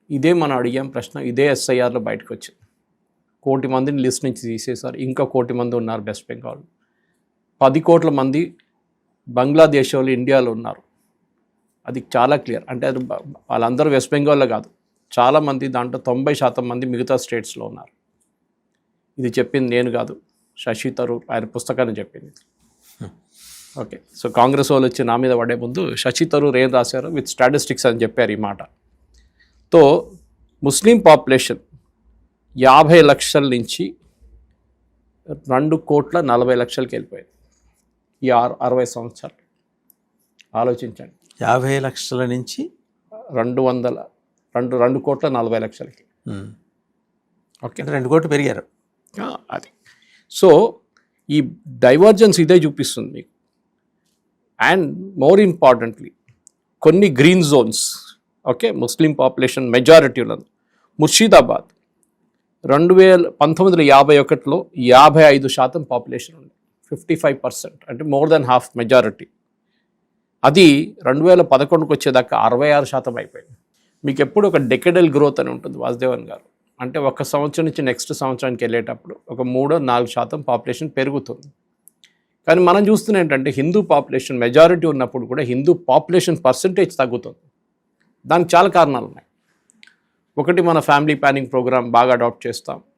ఇదే మనం అడిగాం ప్రశ్న, ఇదే ఎస్ఐఆర్లో బయటకు వచ్చింది. 1 కోటి మందిని లిస్ట్ నుంచి తీసేశారు, ఇంకా 1 కోటి మంది ఉన్నారు వెస్ట్ బెంగాల్. 10 కోట్ల మంది బంగ్లాదేశ్ వాళ్ళు ఇండియాలో ఉన్నారు. అది చాలా క్లియర్. అంటే అది వాళ్ళందరూ వెస్ట్ బెంగాల్లో కాదు, చాలామంది, దాంట్లో 90% మంది మిగతా స్టేట్స్లో ఉన్నారు. ఇది చెప్పింది నేను కాదు, శశి థరూర్ ఆయన పుస్తకాన్ని చెప్పింది. ఓకే, సో కాంగ్రెస్ వాళ్ళు వచ్చి నా మీద పడే ముందు శశి థరూర్ ఏం రాశారో విత్ స్టాటిస్టిక్స్ అని చెప్పారు ఈ మాట. తో ముస్లిం పాపులేషన్ 50 లక్షల నుంచి 2,40,00,000కి వెళ్ళిపోయింది ఈ 60 సంవత్సరాలు. ఆలోచించండి, 50 లక్షల నుంచి 2,40,00,000కి. ఓకే, 2 కోట్లు పెరిగారు. అది సో ఈ డైవర్జెన్స్ ఇదే చూపిస్తుంది మీకు. అండ్ మోర్ ఇంపార్టెంట్లీ కొన్ని గ్రీన్ జోన్స్, ఓకే, ముస్లిం పాపులేషన్ మెజారిటీ ఉన్నది. ముర్షిదాబాద్ 1951లో 55% పాపులేషన్ ఉంది, 55%, అంటే మోర్ దెన్ హాఫ్ మెజారిటీ. అది 2011కి వచ్చేదాకా 66% అయిపోయింది. మీకు ఎప్పుడు ఒక డెకెడల్ గ్రోత్ అని ఉంటుంది వాసుదేవన్ గారు, అంటే ఒక సంవత్సరం నుంచి నెక్స్ట్ సంవత్సరానికి వెళ్ళేటప్పుడు ఒక 3-4% పాపులేషన్ పెరుగుతుంది. కానీ మనం చూస్తున్న ఏంటంటే హిందూ పాపులేషన్ మెజారిటీ ఉన్నప్పుడు కూడా హిందూ పాపులేషన్ పర్సంటేజ్ తగ్గుతుంది. దానికి చాలా కారణాలు ఉన్నాయి. ఒకటి, మన ఫ్యామిలీ ప్లానింగ్ ప్రోగ్రామ్ బాగా అడాప్ట్ చేస్తాం,